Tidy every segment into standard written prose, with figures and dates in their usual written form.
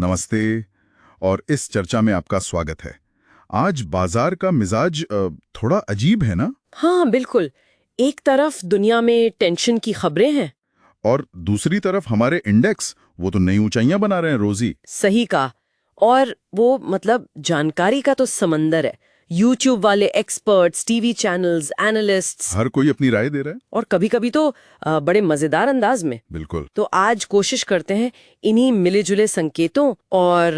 नमस्ते। और इस चर्चा में आपका स्वागत है। आज बाजार का मिजाज थोड़ा अजीब है ना? हाँ बिल्कुल। एक तरफ दुनिया में टेंशन की खबरें हैं। और दूसरी तरफ हमारे इंडेक्स वो तो नई ऊंचाइयां बना रहे हैं रोज ही। सही कहा। और वो जानकारी का तो समंदर है। यूट्यूब वाले एक्सपर्ट्स, टीवी चैनल्स, एनालिस्ट्स, हर कोई अपनी राय दे रहा है। और कभी-कभी तो बड़े मजेदार अंदाज में। बिल्कुल। तो आज कोशिश करते हैं इन्हीं मिले-जुले संकेतों और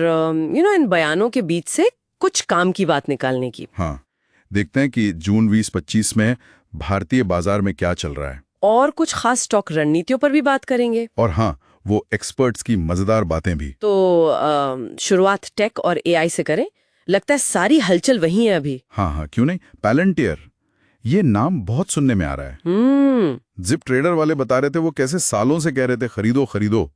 इन बयानों के बीच से कुछ काम की बात निकालने की। हाँ, देखते हैं कि जून 2025 में भारतीय बाजार में क्या चल रहा है। और कुछ खास स्टॉक रणनीतियों पर भी बात करेंगे। और हाँ, वो एक्सपर्ट्स की मजेदार बातें भी। तो शुरुआत टेक और एआई से करें। लगता है सारी हलचल वही है अभी। हाँ हाँ, क्यों नहीं। पैलेंटियर, ये नाम बहुत सुनने में आ रहा है। जिप ट्रेडर वाले बता रहे थे वो कैसे सालों से कह रहे थे खरीदो खरीदो,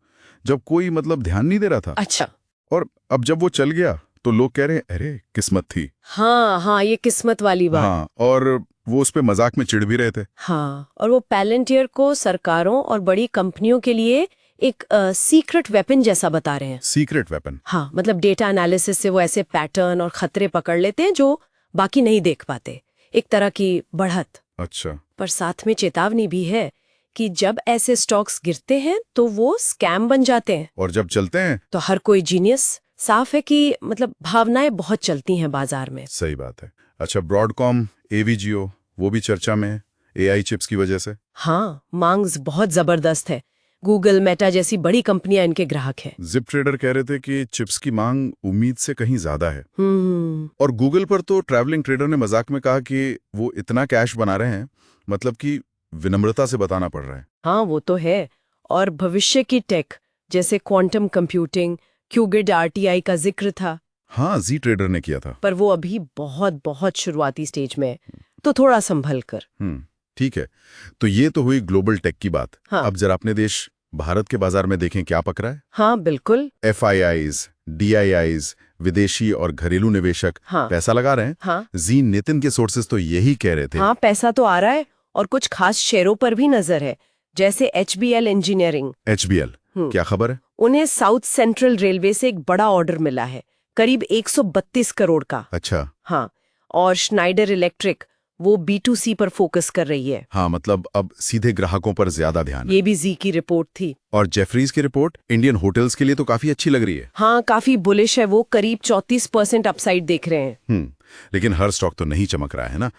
जब कोई ध्यान नहीं दे रहा था। अच्छा। और अब जब वो चल गया तो लोग कह रहे हैं अरे किस्मत थी। हाँ हाँ, ये किस्मत वाली बात। हाँ, और वो उस पे मजाक में चिढ़ भी रहे थे। हाँ, और वो पैलेंटियर को सरकारों और बड़ी कंपनियों के लिए एक सीक्रेट वेपन जैसा बता रहे हैं। Secret weapon? हाँ, डेटा एनालिसिस से वो ऐसे पैटर्न और खतरे पकड़ लेते हैं जो बाकी नहीं देख पाते। एक तरह की बढ़त। अच्छा। पर साथ में चेतावनी भी है कि जब ऐसे स्टॉक्स गिरते हैं तो वो स्कैम बन जाते हैं। और जब चलते हैं तो हर कोई जीनियस। साफ है कि भावनाएं बहुत चलती हैं बाजार में। सही बात है। अच्छा, ब्रॉडकॉम, एवीजियो वो भी चर्चा में है एआई चिप्स की वजह से। हाँ, मांग बहुत जबरदस्त है। गूगल, मेटा जैसी बड़ी कंपनियां इनके ग्राहक हैं। जिप ट्रेडर कह रहे थे कि चिप्स की मांग उम्मीद से कहीं ज्यादा है। हम्म। और गूगल पर तो ट्रैवलिंग ट्रेडर ने मजाक में कहा कि वो इतना कैश बना रहे हैं, कि विनम्रता से बताना पड़ रहा है। हाँ, वो तो है। और भविष्य की टेक जैसे क्वांटम कंप्यूटिंग, क्यूगिड, आरटीआई का जिक्र था। हाँ, जी ट्रेडर ने किया था। पर वो अभी बहुत बहुत शुरुआती स्टेज में है, तो थोड़ा संभल कर। ठीक है। तो ये तो हुई ग्लोबल टेक की बात। हाँ। अब जरा अपने देश भारत के बाजार में देखें क्या पक रहा है। हाँ बिल्कुल। FIIs, DIIs, विदेशी और घरेलू निवेशक पैसा लगा रहे हैं। हाँ। जी नितिन के सोर्सेज तो यही कह रहे थे। हाँ, पैसा तो आ रहा है और कुछ खास शेयरों पर भी नजर है, जैसे HBL इंजीनियरिंग। HBL क्या खबर है? उन्हें साउथ सेंट्रल रेलवे से एक बड़ा ऑर्डर मिला है, करीब 132 करोड़ का। अच्छा। हाँ। और श्नाइडर इलेक्ट्रिक वो B2C पर फोकस कर रही है। हाँ, अब सीधे ग्राहकों पर ज्यादा ध्यान है। ये भी जी की रिपोर्ट थी। और जेफरीज की रिपोर्ट इंडियन होटल्स के लिए तो काफी अच्छी लग रही है। हाँ, काफी बुलिश है वो, करीब 34% अपसाइड देख रहे हैं। लेकिन हर स्टॉक तो नहीं चमक रहा है ना।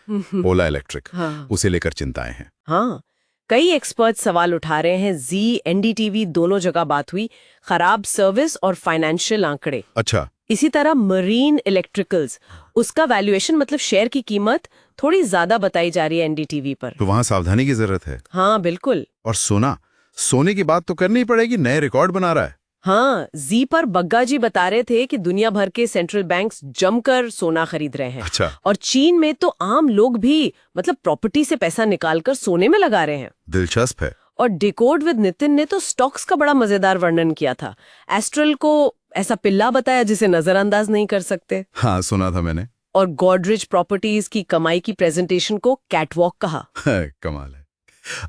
ओला इलेक्ट्रिक, हाँ। उसे लेकर चिंताएं हैं। हाँ, कई एक्सपर्ट सवाल उठा रहे हैं। जी, NDTV दोनों जगह बात हुई, खराब सर्विस और फाइनेंशियल आंकड़े। अच्छा। इसी तरह मरीन इलेक्ट्रिकल्स, उसका वैल्यूएशन शेयर की कीमत थोड़ी ज्यादा बताई जा रही है NDTV पर। तो वहां सावधानी की जरूरत है। हाँ बिल्कुल। और सोने की बात तो करनी ही पड़ेगी, नए रिकॉर्ड बना रहा है। हाँ, जी पर बग्गा जी बता रहे थे कि दुनिया भर के सेंट्रल बैंक्स जमकर सोना खरीद रहे हैं। अच्छा। और चीन में तो आम लोग भी प्रॉपर्टी से पैसा निकालकर सोने में लगा रहे हैं। दिलचस्प है। और डिकोड विद नितिन ने तो स्टॉक्स का बड़ा मजेदार वर्णन किया था। एस्ट्रल को ऐसा पिल्ला बताया जिसे नजरअंदाज नहीं कर सकते। हाँ, सुना था मैंने। और गॉडरेज प्रॉपर्टीज की कमाई की प्रेजेंटेशन को कैटवॉक कहा। कमाल है।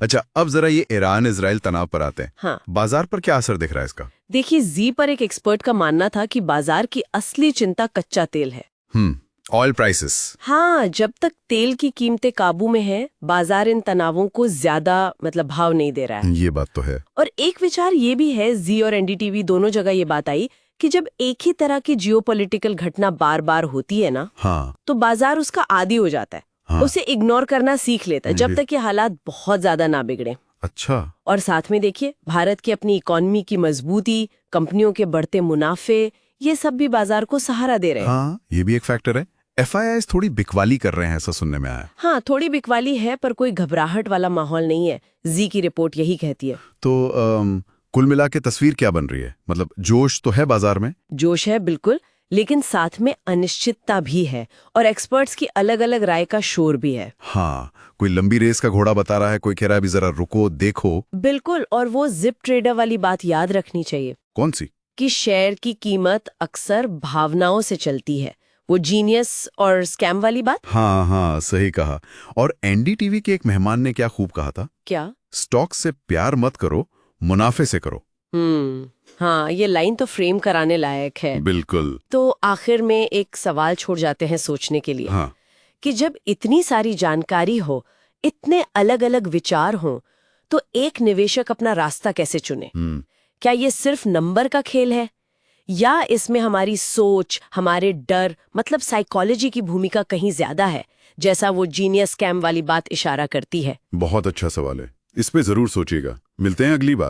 अच्छा, अब जरा ये ईरान इजराइल तनाव पर आते हैं। हाँ। बाजार पर क्या असर दिख रहा है इसका? देखिए, जी पर एक एक्सपर्ट का मानना था कि बाजार की असली चिंता कच्चा तेल है। Oil prices. हाँ, जब तक तेल की कीमतें काबू में है, बाजार इन तनावों को ज्यादा भाव नहीं दे रहा है। ये बात तो है। और एक विचार ये भी है, जी और NDTV दोनों जगह ये बात आई कि जब एक ही तरह की जियोपॉलिटिकल घटना बार बार होती है ना, हाँ। तो बाजार उसका आदी हो जाता है। हाँ। उसे इग्नोर करना सीख लेता है, जब तक ये हालात बहुत ज्यादा ना बिगड़े। अच्छा। और साथ में देखिए, भारत की अपनी इकोनॉमी की मजबूती, कंपनियों के बढ़ते मुनाफे, ये सब भी बाजार को सहारा दे रहे हैं। हाँ, ये भी एक फैक्टर है। FIIs थोड़ी बिकवाली कर रहे हैं, ऐसा सुनने में आया। हाँ, थोड़ी बिकवाली है, पर कोई घबराहट वाला माहौल नहीं है। जी की रिपोर्ट यही कहती है। तो कुल मिला के तस्वीर क्या बन रही है? जोश तो है बाजार में। जोश है बिल्कुल, लेकिन साथ में अनिश्चितता भी है और एक्सपर्ट्स की अलग अलग राय का शोर भी है। हाँ, कोई लंबी रेस का घोड़ा बता रहा है, कोई कह रहा है अभी जरा रुको देखो। बिल्कुल। और वो जिप ट्रेडर वाली बात याद रखनी चाहिए। कौन सी? कि शेयर की कीमत अक्सर भावनाओं से चलती है। वो जीनियस और स्कैम वाली बात। हाँ हाँ, सही कहा। और NDTV के एक मेहमान ने क्या खूब कहा था? क्या? स्टॉक से प्यार मत करो, मुनाफे से करो। हाँ, ये लाइन तो फ्रेम कराने लायक है। बिल्कुल। तो आखिर में एक सवाल छोड़ जाते हैं सोचने के लिए हाँ, कि जब इतनी सारी जानकारी हो, इतने अलग अलग विचार हों, तो एक निवेशक अपना रास्ता कैसे चुने? क्या ये सिर्फ नंबर का खेल है, या इसमें हमारी सोच, हमारे डर, मतलब साइकोलॉजी की भूमिका कहीं ज्यादा है, जैसा वो जीनियस स्कैम वाली बात इशारा करती है? बहुत अच्छा सवाल है। इस पे जरूर सोचिएगा। मिलते हैं अगली बार।